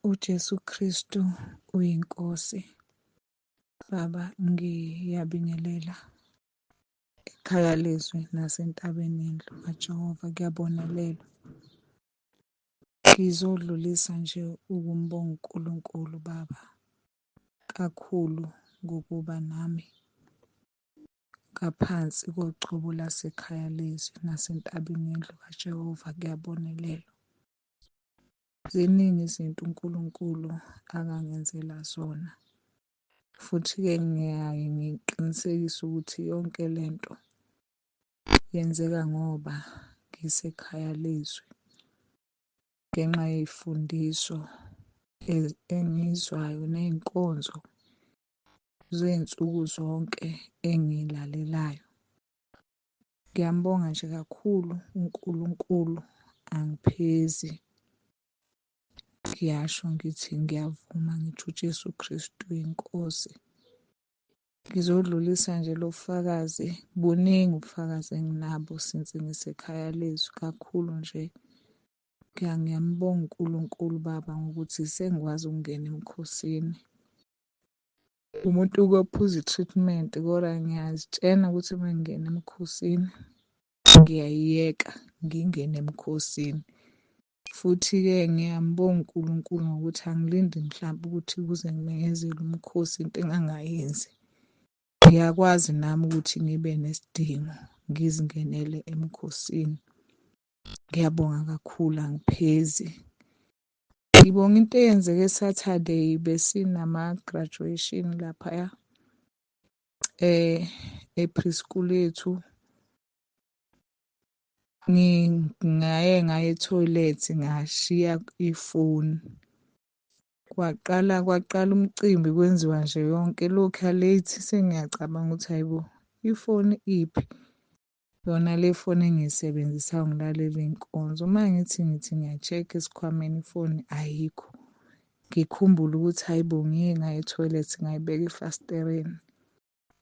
uJesu Kristu uyinkosi. Baba, ngiyabingelela ekhaya lezwi nasentabeni yendlu kaJehova, kuyabonelelwa. Ngizodlulisa nje ukumbonga uNkulunkulu Baba kakhulu ngokuba nami ngaphansi kochubo lasekhaya lezwi nasentabeni yendlu kaJehova, kuyabonelelwa. Ziningi izinto uNkulunkulu akangenzela zona. Futhi-ke ngiyaye ngiqinisekise ukuthi yonke lento yenzeka ngoba ngisekhaya lezwi. Ngenxa yey'fundiso engiyizwayo ney'nkonzo zey'nsuku zonke engiy'lalelayo. Ngiyambonga nje kakhulu uNkulunkulu, angiphezi. Ngiyasho ngithi ngiyavuma ngithi uJesu Kristu uyinkosi. Ngizodlulisa nje lo bufakazi, buningi ubufakazi enginabo since ngisekhaya lezwi. Kakhulu nje ngiyambonga uNkulunkulu Baba ngokuthi sengikwazi ukungena emkhosini. Umuntu ophuza i-treatment kodwa ngiyazitshena ukuthi uma ngingena emkhosini ngiyayiyeka ngingene emkhosini. Futhi-ke ngiyambonga uNkulunkulu ngokuthi angilindi mhlampe ukuthi kuze ngimenyezelwe umkhosi into engangayenzi. Ngiyakwazi nami ukuthi ngibe nesidingo ngizingenele emkhosini. Ngiyabonga kakhulu, angiphezi. Ngibonga into eyenzeke Saturday, besinama-graduation laphaya e-preschool yethu. Ngaya ethoyilethi ngashiya ifoni. Kwaqala umcimbi kwenziwa nje yonke lokhu late sengiyacabanga ukuthi hayibo ifoni iphi. Yona le foni engiyisebenzisayo ngilalela iy'nkonzo. Uma ngithi ngiya-check-a esikhwameni ifoni ayikho. Ngikhumbule ukuthi hayibo ngike ngaya ethoyilethi ngayibeka efasitereni.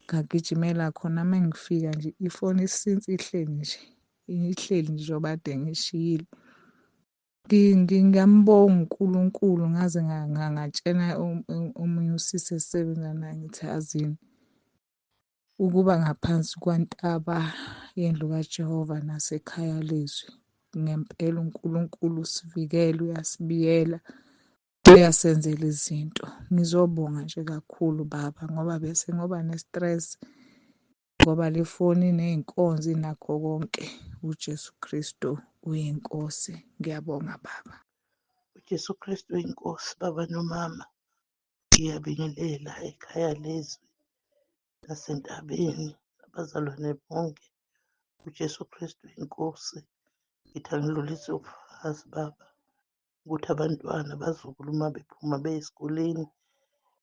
Ngagijimela khona uma ngifika nje ifoni since ihleli nje. Ihleli nje njengoba kade ngishiyile. Ngingambonga uNkulunkulu ngaze ngatshena omunye usisi esisebenza naye ngithi yazini ukuba ngaphansi kwantaba yendlu kaJehova nasekhaya lezwi. Ngempela uNkulunkulu usivikele, uyasibiyela, uyasenzela izinto. Ngizobonga nje kakhulu Baba ngoba ne-stress ngoba le foni ney'nkonzo inakho konke. uJesu Kristu uyinkosi. Ngiyabonga Baba. uJesu Kristu uyinkosi. Baba nomama, ngiyabingelela ekhaya lezwi nasentabeni abazalwane bonke. uJesu Kristu uyinkosi. Ngithi angidlulise ubufakazi Baba ukuthi abantwana abazukulu uma bephuma beye esikoleni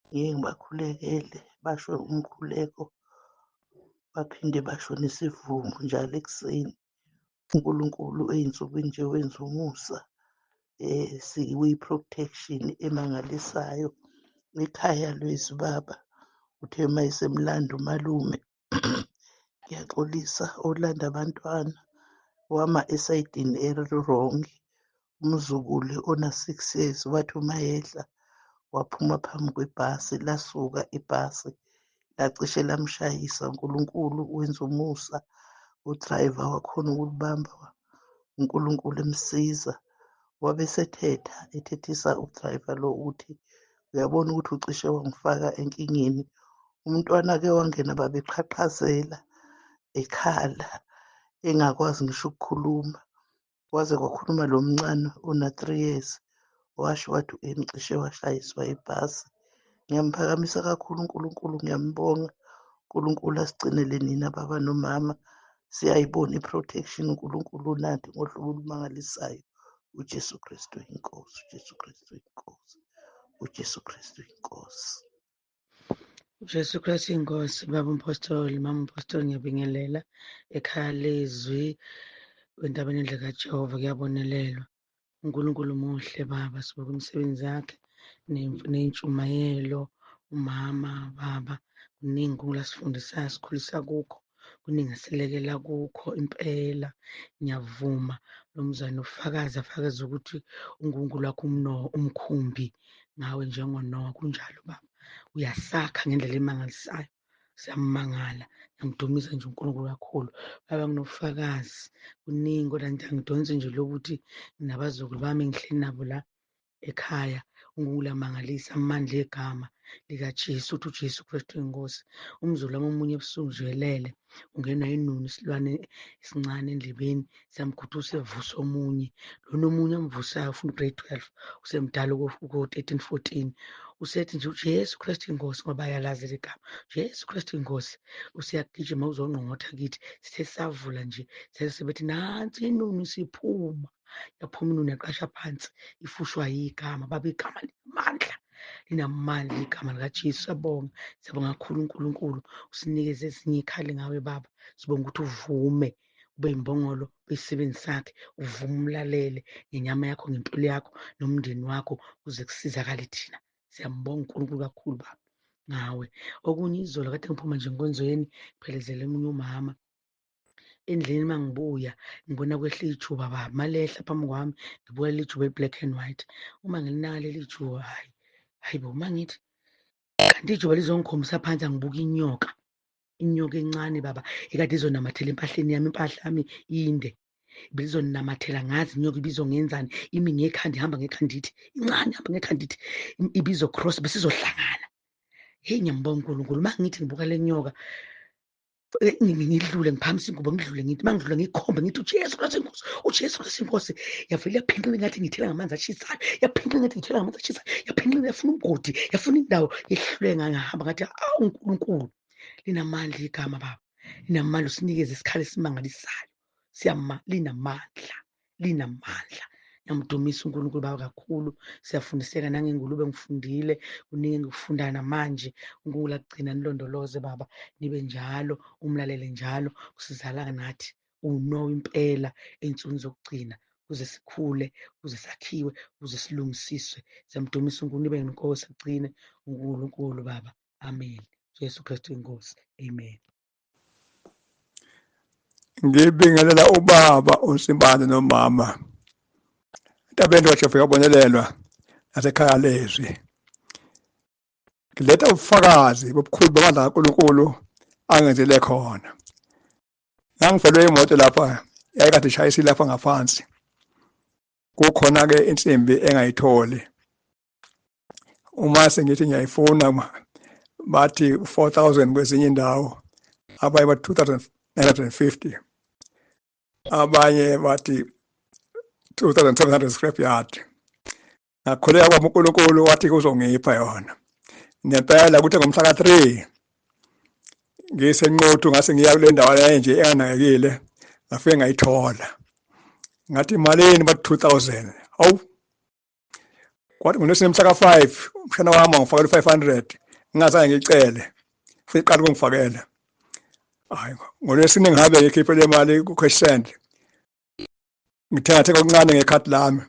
ngike ngibakhulekele, basho umkhuleko baphinde basho nesivungu njalo ekuseni. uNkulunkulu ey'nsukwini nje wenza umusa, sikuyi-protection emangalisayo ekhaya lwethu Baba. Uthe uma esemlanda umalume ngiyaxolisa olanda abantwana wama esayidini elirongi. Umzukulu ona-6 years wathi uma yehla waphuma phambi kwebhasi lasuka ibhasi lacishe lamshayisa. uNkulunkulu wenza umusa, u-driver wakhona ukulibamba, uNkulunkulu emsiza. Wabe ethethisa u-driver lo ukuthi uyabona ukuthi ucishe wangifaka enkingeni. Umntwana-ke wangena babeqhaqhazela ekhala engakwazi ngisho ukukhuluma. Kwaze kwakhuluma lo mncane ona-3 years washo wathi emcishe washayiswa ibhasi. Ngiyamphakamisa kakhulu uNkulunkulu, ngiyambonga uNkulunkulu. Asigcinele nina baba nomama, siyayibona i-protection uNkulunkulu unathi ngohlobo olumangalisayo. uJesu Kristu inkosi. uJesu Kristu inkosi. uJesu Kristu inkosi. uJesu Kristu inkosi. Baba umpostoli, mama umpostoli, ngiyabingelela ekhaya lezwi entabeni yendlu kaJehova. Kuyabonelelwa. uNkulunkulu muhle Baba, sibuka imisebenzi yakhe ney'ntshumayelo. Umama Baba, kuningi kulasifundisayo sikhulisa kukho, kuningi asilekela kukho impela. Ngiyavuma lo mzane ufakazi afakaze ukuthi uNkulunkulu wakho umkhumbi ngawe njengoNoah. Kunjalo Baba, uyasakha ngendlela emangalisayo. Siyamangala, ngiyamdumisa nje uNkulunkulu kakhulu. Baba, nginofakazi kuningi kodwa ngithi angidonse nje lokuthi nabazukulu bami engihleli nabo la ekhaya. uNkulunkulu amangalisa amandla egama likaJesu, uthi uJesu Kristu inkosi. Umzulu wami omunye ebusuku nje welele, ungenwa yinunu isilwane esincane endlebeni, siyamkhuthuza evusa omunye. Lona omunye amvusayo ufuna u-grade 12, usemdala uko-13, 14. Usethi nje uJesu Kristu inkosi ngoba ayalazi leli gama. Jesu Kristu inkosi. Usiyagijima uzongqongqotha kithi. Sithe savula nje sebethi nansi inunu siphuma. Yaphuma inunu yaqasha phansi, ifushwa igama. Baba, igama linamandla, linamandla igama likaJesu. Siyabonga, siyabonga kakhulu uNkulunkulu. Usinikeze ezinye ikhali ngawe Baba. Sibonga ukuthi uvume ube imbongolo besisebenzi sakhe, uvume umlalele ngenyama yakho, ngempilo yakho nomndeni wakho ukuze kusizakale thina. Siyambonga uNkulunkulu kakhulu Baba ngawe. Okunye izolo kade ngiphuma nje enkonzweni kuphelezele omunye umama endlini. Uma ngibuya ngibona kwehla ijuba Baba, malehla phambi kwami ngibuka leli juba black and white. Uma ngilinaka leli juba, hayi bo, uma ngithi kanti ijuba lizongikhombisa phansi, angibuka inyoka encane Baba, ekade izonamathela empahleni yami. Impahla yami inde, ibizonamathela ngazi inyoka ibizongenzani. Imi ngekhanda, ihamba ngekhanda ithi incane, ihamba ngekhanda ithi ibizocross bese izohlangana. Hey, ngiyambonga uNkulunkulu. Uma ngithi ngibuka le nyoka ngidlule ngiphakamisa ingubo ngidlule ngithi uma ngidlule ngikhombe ngithi uJesu Kristu inkosi, uJesu Kristu inkosi. Yavele yaphinqika ngathi ngithela ngamanzi ashisayo, yaphinqika ngathi ngithela ngamanzi ashisayo, yaphinqika yafuna umgodi, yafuna indawo yehluleka. Ngahamba ngathi awu uNkulunkulu, linamandla igama Baba, linamandla. Usinikeze isikhali esimangalisayo. Linamandla, linamandla. Ngiyamdumisa uNkulunkulu Baba kakhulu. Siyafundiseka nangengulube ngifundile, kuningi engikufundayo namanje. uNkulunkulu akugcina nilondoloze Baba, nibe njalo, umlalele njalo, usizala nathi uNoah impela ey'nsukwini zokugcina, ukuze sikhule, ukuze sakhiwe, ukuze silungisiswe. Siyamdumisa uNkulunkulu, nibe nenkosi agcine uNkulunkulu Baba. Amen. Jesu Kristu inkosi. Amen. Ngibingelela ubaba uSibanda nomama entabeni kaJehova yabonelelwa nasekhaya lezwi. Ngiletha ubufakazi bobukhulu bamandla kaNkulunkulu angenzele khona. Ngangifelwe imoto lapha yayikade ishayisile lapha ngaphansi. Kukhona-ke insimbi engayitholi. Uma sengithi ngiyayifuna bathi 4,000 kwezinye indawo, abanye bathi 2,950, abanye bathi 2,700 scrap yard. Ngakholeka kwami uNkulunkulu wathi uzongipha yona. Nempela kuthi ngomhla ka-3 ngisenqothu ngase ngiya kule ndawo nje enganakekile, ngafike ngayithola. Ngathi imalini? Bathi 2,000. Hawu, kwathi ngoLwesine mhla ka-5 umshana wami wangifakela 500 ngingazange ngicele, futhi iqala ukungifakela. Hayi, ngoLwesine ngihambe ngikhiphe le mali ku-cash send, ngithenga okuncane ngekhadi lami.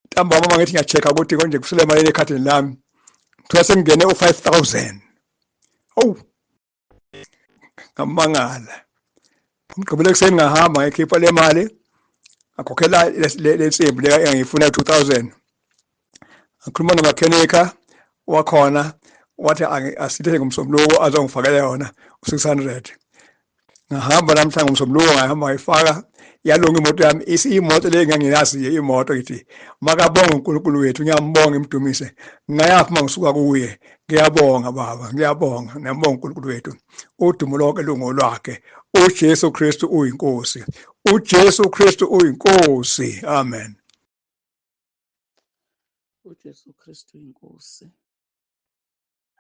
Ntambama uma ngithi ngiya-check-a ukuthi konje kusele malini ekhadini lami, ngithola sengingene u-5,000. Hawu, ngamangala. Ngigqibele ekuseni ngahamba ngikhipha le mali, ngakhokhela le nsimbi le engangiyifuna 2,000. Ngakhuluma nomakhenikha wakhona, wathi asithe ngomsombuluko azongifakela yona u-600. Ngahamba namhlanje ngomsombuluko, ngahamba ngayifaka, yalunga imoto yami. Imoto le engangiyaziyo imoto, ngithi makabonga uNkulunkulu wethu, ngiyambonga ngimdumise. Ngingayaphi uma ngisuka kuye? Ngiyabonga Baba, ngiyabonga, ngiyambonga uNkulunkulu wethu. Udumo lonke lungolwakhe. uJesu Kristu uyinkosi. uJesu Kristu uyinkosi. Amen. uJesu Kristu inkosi.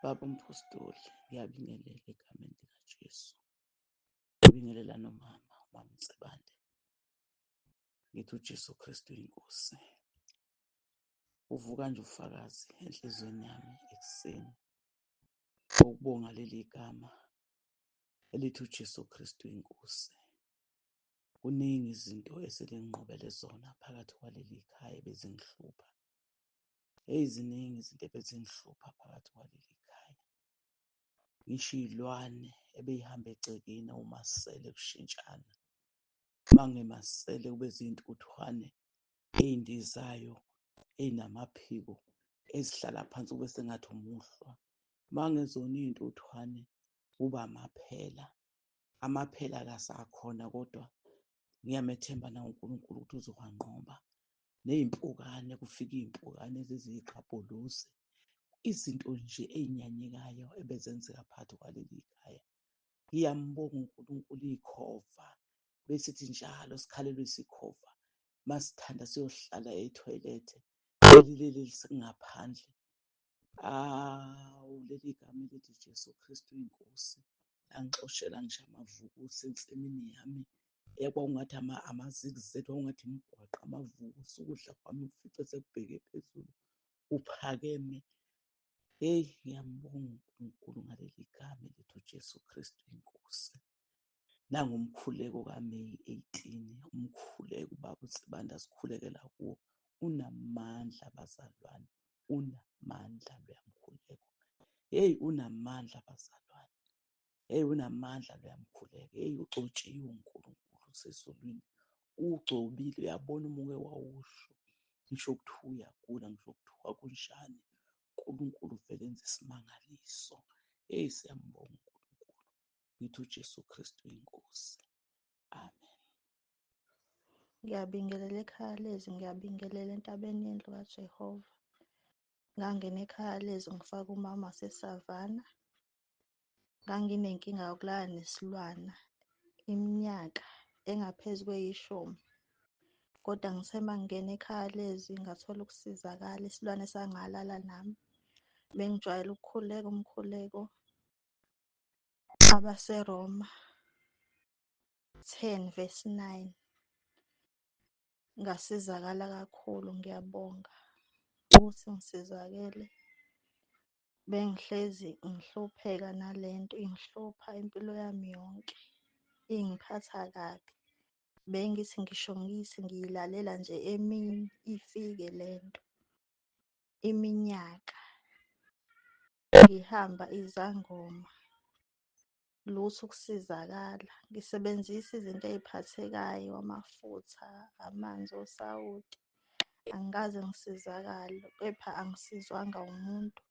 Baba umpostoli, ngiyabingelela egameni likaJesu. Ngibingelela nomama Msibande. Ngithi uJesu Kristu inkosi. Uvuka nje ufakazi enhlizweni yami ekuseni ukubonga leli gama elithi uJesu Kristu inkosi. Kuningi izinto eselinqobele zona phakathi kwaleli khaya ebezingihlupha. Eziningi izinto ebezingihlupha phakathi kwaleli khaya. Ngisho iy'lwane ebey'hamba egcekeni, umasele kushintshana. mangemasele kube zintuthwane ey'ndizayo ey'namaphiko ezihlala phansi kube sengathi umuhlwa. Mangezona iy'ntuthwane kuba amaphela. Amaphela akasakhona kodwa ngiyamethemba nawo uNkulunkulu ukuthi uzowanqoba. Ney'mpukane, kufika iy'mpukane eziziy'gqabhuluzi. Izinto nje ey'nyanyekayo ebezenzeka phakathi kwaleli khaya. Ngiyambonga uNkulunkulu iy'khova. Besithi njalo sikhalelwe isikhova masithanda siyohlala ethoyilethe leli elisengaphandle. Awu, leli gama elithi Jesu Kristu inkosi langixoshela ngisho amavukusi ensimini yami. Kwakungathi amazikizelo, kwakungathi imigwaqo amavukusi. Ukudla kwami kufice sekubheke phezulu kuphakeme. Hheyi, ngiyambonga uNkulunkulu ngaleli gama elithi uJesu Kristu inkosi. Nangomkhuleko kaMeyi 18, umkhuleko ubaba uSibanda sikhulekela kuwo. Unamandla bazalwane, unamandla loya mkhuleko. Hheyi, unamandla bazalwane. Hheyi, unamandla loya mkhuleko. Hheyi, ugcotshiwe uNkulunkulu usezulwini. Ugcobile, uyabona umuke wawusho. Ngisho kuthiwa uyagula, ngisho kuthiwa kunjani. uNkulunkulu vele enza isimangaliso. Hheyi, siyambonga uNkulunkulu. Ngithi uJesu Kristu inkosi. Amen. Ngiyabingelela ekhaya lezi, ngiyabingelela entabeni yendlu kaJehova. Ngangena ekhaya lezi ngifaka umama waseSavana. Nganginenkinga yokulala nesilwana iminyaka engaphezu kweyishumi. Kodwa ngithe mangingena ekhaya lezi ngathola ukusizakala, isilwane sangalala nami. Bengijwayele ukukhuleka umkhuleko abaseRoma 10:9. Ngasizakala kakhulu, ngiyabonga ukuthi ngisizakele. Bengihlezi ngihlupheka nalento, ingihlupha impilo yami yonke, ingiphatha kabi. Bengithi ngisho ngiyilalela nje emini ifike lento. Iminyaka ngihamba izangoma, lutho ukusizakala. Ngisebenzisa izinto ey'phathekayo, amafutha, amanzi osawoti. Angikaze ngisizakale, kepha angisizwanga umuntu,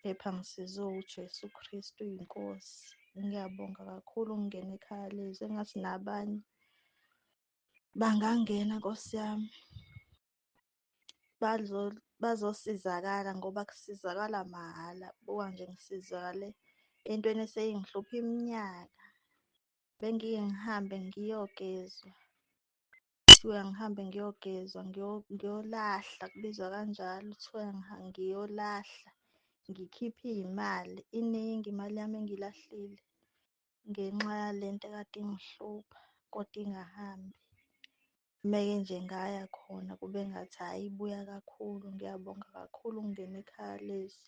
kepha ngisizwe uJesu Kristu inkosi. Ngiyabonga kakhulu ukungena ekhaya lezi. Engathi nabanye bangangena, Nkosi yami, bazosizakala ngoba kusizakala mahhala. Buka nje ngisizakale entweni eseyingihlupha iminyaka. Bengiye ngihambe ngiyogezwa, kuthiwa ngihambe ngiyogezwa, ngiyolahla, kubizwa kanjalo. Kuthiwa ngiyolahla, ngikhiphe iy'mali, iningi imali yami engilahlile ngenxa yalento ekade ingihlupha kodwa ingahambi. Meke nje ngaya khona kube ngathi hhayi ibuya kakhulu. Ngiyabonga kakhulu ukungena ekhaya lezi.